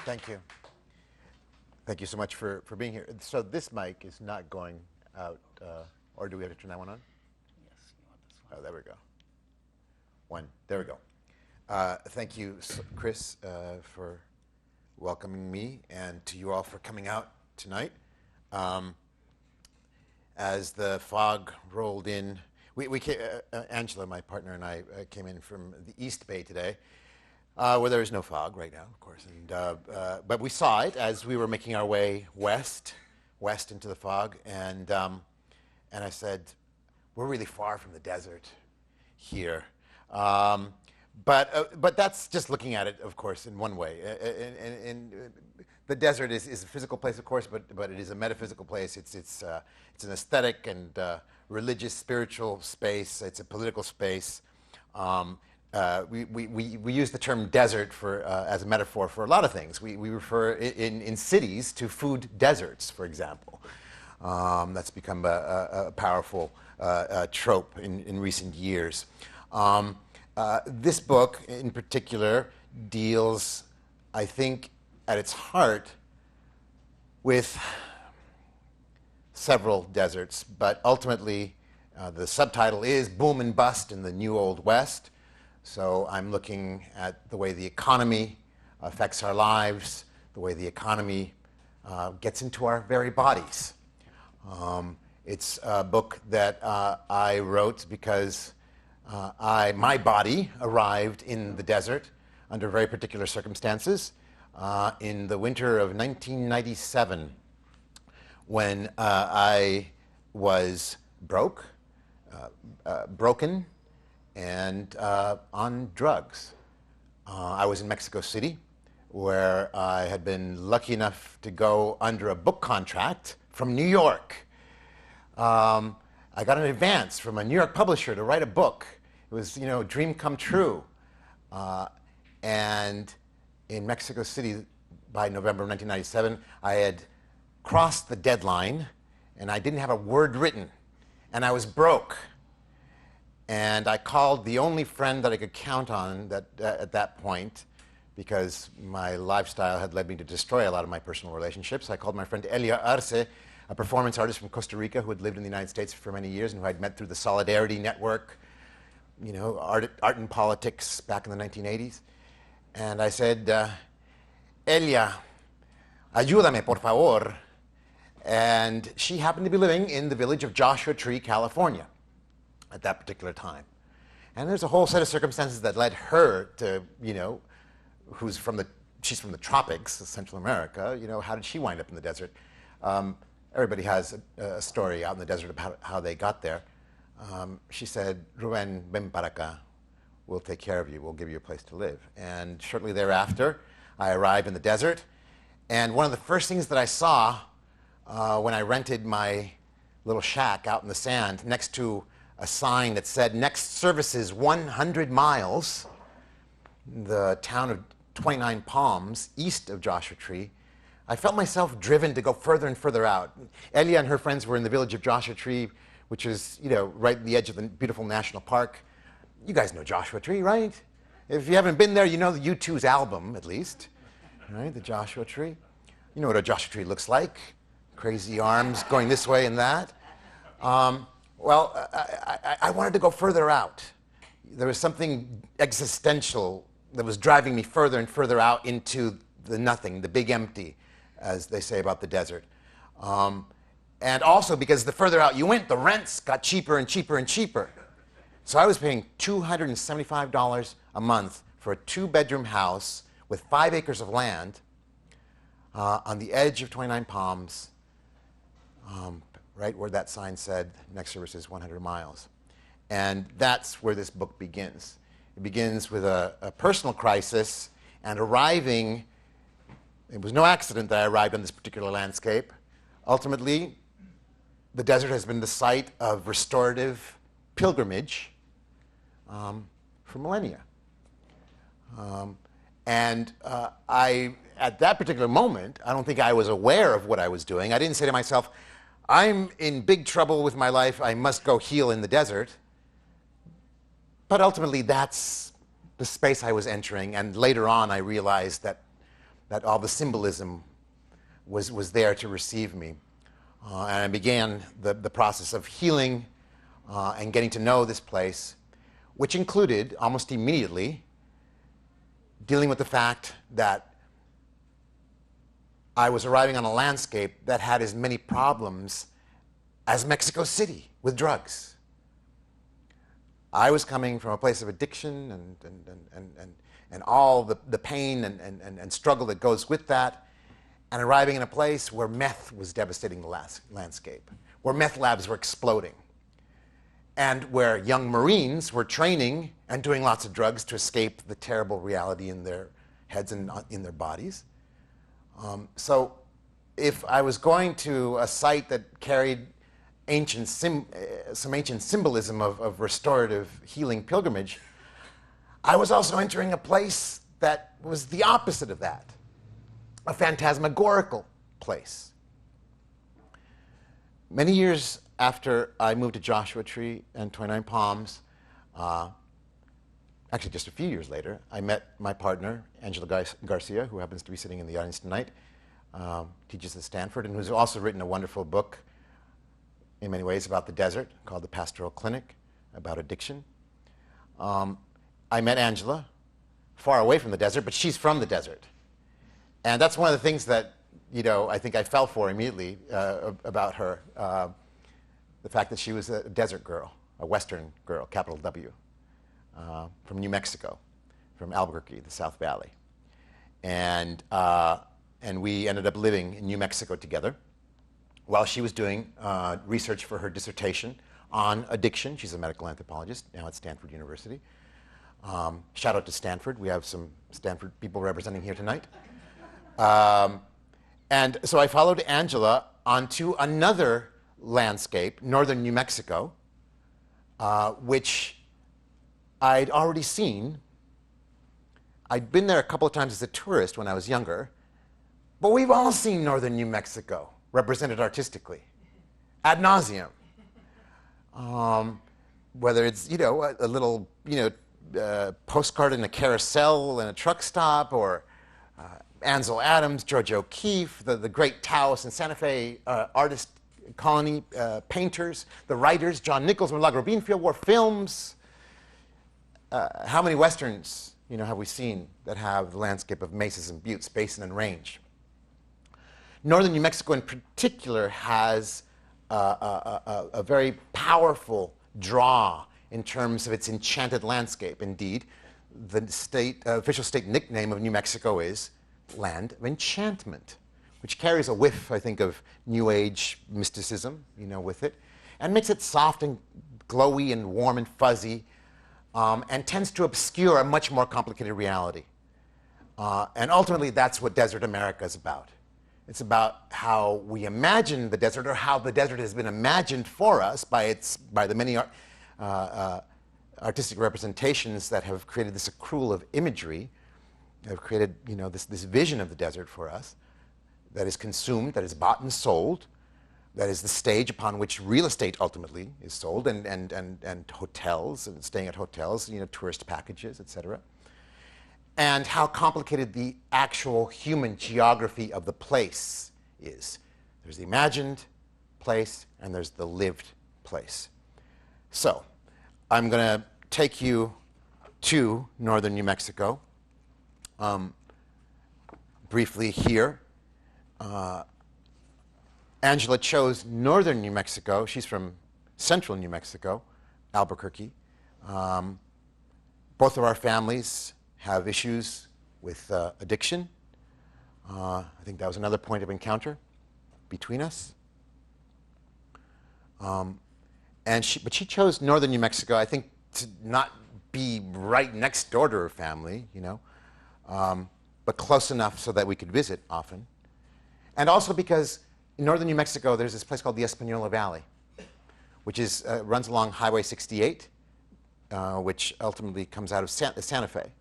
Thank you. Thank you so much for being here. So this mic is not going out, or do we have to turn that one on? Yes, you want this one. Oh, there we go. One. There we go. Thank you, Chris, for welcoming me, and to you all for coming out tonight. As the fog rolled in, we came, Angela, my partner, and I came in from the East Bay today, where there is no fog right now, of course. And, but we saw it as we were making our way west into the fog, and I said, we're really far from the desert here. But that's just looking at it, of course, in one way. And the desert is a physical place, of course, but it is a metaphysical place. It's an aesthetic and religious, spiritual space. It's a political space. We use the term desert as a metaphor for a lot of things. We refer in cities to food deserts, for example. That's become a powerful trope in recent years. This book, in particular, deals, I think, at its heart with several deserts, but ultimately the subtitle is Boom and Bust in the New Old West. So I'm looking at the way the economy affects our lives, the way the economy gets into our very bodies. It's a book that I wrote because my body arrived in the desert under very particular circumstances in the winter of 1997, when I was broken, and on drugs. I was in Mexico City, where I had been lucky enough to go under a book contract from New York. I got an advance from a New York publisher to write a book. It was, a dream come true. And in Mexico City, by November of 1997, I had crossed the deadline, and I didn't have a word written, and I was broke. And I called the only friend that I could count on at that point, because my lifestyle had led me to destroy a lot of my personal relationships. I called my friend Elia Arce, a performance artist from Costa Rica who had lived in the United States for many years and who I'd met through the Solidarity Network, art and politics back in the 1980s. And I said, Elia, ayúdame, por favor. And she happened to be living in the village of Joshua Tree, California, at that particular time. And there's a whole set of circumstances that led her to, she's from the tropics, Central America, how did she wind up in the desert? Everybody has a story out in the desert about how they got there. She said, Ruben, ven para acá. We'll take care of you. We'll give you a place to live. And shortly thereafter, I arrived in the desert. And one of the first things that I saw when I rented my little shack out in the sand next to a sign that said, next services 100 miles, the town of 29 Palms, east of Joshua Tree, I felt myself driven to go further and further out. Elia and her friends were in the village of Joshua Tree, which is, right at the edge of the beautiful national park. You guys know Joshua Tree, right? If you haven't been there, you know the U2's album, at least, right? The Joshua Tree. You know what a Joshua Tree looks like. Crazy arms going this way and that. Well, I wanted to go further out. There was something existential that was driving me further and further out into the nothing, the big empty, as they say about the desert. And also because the further out you went, the rents got cheaper and cheaper and cheaper. So I was paying $275 a month for a 2-bedroom house with 5 acres of land on the edge of 29 Palms, right where that sign said, next service is 100 miles. And that's where this book begins. It begins with a personal crisis and arriving. It was no accident that I arrived on this particular landscape. Ultimately, the desert has been the site of restorative pilgrimage for millennia. At that particular moment, I don't think I was aware of what I was doing. I didn't say to myself, I'm in big trouble with my life, I must go heal in the desert. But ultimately, that's the space I was entering, and later on I realized that that all the symbolism was there to receive me. And I began the process of healing and getting to know this place, which included, almost immediately, dealing with the fact that I was arriving on a landscape that had as many problems as Mexico City with drugs. I was coming from a place of addiction and all the pain and struggle that goes with that, and arriving in a place where meth was devastating the landscape, where meth labs were exploding, and where young Marines were training and doing lots of drugs to escape the terrible reality in their heads and in their bodies. So if I was going to a site that carried some ancient symbolism of restorative healing pilgrimage, I was also entering a place that was the opposite of that, a phantasmagorical place. Many years after I moved to Joshua Tree and 29 Palms, actually just a few years later, I met my partner, Angela Garcia, who happens to be sitting in the audience tonight, teaches at Stanford, and who's also written a wonderful book in many ways about the desert called The Pastoral Clinic, about addiction. I met Angela far away from the desert, but she's from the desert. And that's one of the things that, I think I fell for immediately about her, the fact that she was a desert girl, a Western girl, capital W, from New Mexico, from Albuquerque, the South Valley. And we ended up living in New Mexico together while she was doing research for her dissertation on addiction. She's a medical anthropologist now at Stanford University. Shout out to Stanford. We have some Stanford people representing here tonight. And so I followed Angela onto another landscape, northern New Mexico, which I'd already seen. I'd been there a couple of times as a tourist when I was younger, but we've all seen northern New Mexico represented artistically, ad nauseum. Whether it's, a little, postcard in a carousel in a truck stop, or Ansel Adams, George O'Keeffe, the great Taoist and Santa Fe artist colony painters, the writers, John Nichols, Milagro Beanfield, wore films. How many Westerns, have we seen that have the landscape of mesas and buttes, basin and range? Northern New Mexico in particular has a very powerful draw in terms of its enchanted landscape. Indeed, the official state nickname of New Mexico is Land of Enchantment, which carries a whiff, I think, of New Age mysticism, with it, and makes it soft and glowy and warm and fuzzy, and tends to obscure a much more complicated reality. And ultimately, that's what Desert America is about. It's about how we imagine the desert, or how the desert has been imagined for us by the many artistic representations that have created this accrual of imagery, have created this vision of the desert for us, that is consumed, that is bought and sold, that is the stage upon which real estate ultimately is sold, and hotels, and staying at hotels, tourist packages, etc. And how complicated the actual human geography of the place is. There's the imagined place, and there's the lived place. So, I'm going to take you to northern New Mexico. Briefly here, Angela chose northern New Mexico. She's from central New Mexico, Albuquerque. Both of our families have issues with addiction. I think that was another point of encounter between us. But she chose northern New Mexico, I think, to not be right next door to her family, but close enough so that we could visit often. And also because in northern New Mexico, there's this place called the Espanola Valley, which runs along Highway 68, which ultimately comes out of Santa Fe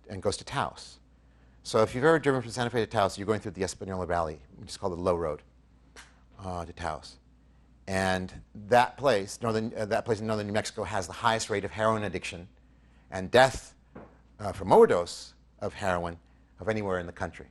and goes to Taos. So if you've ever driven from Santa Fe to Taos, you're going through the Espanola Valley, which is called the Low Road to Taos. And that place in northern New Mexico has the highest rate of heroin addiction and death from overdose of heroin of anywhere in the country.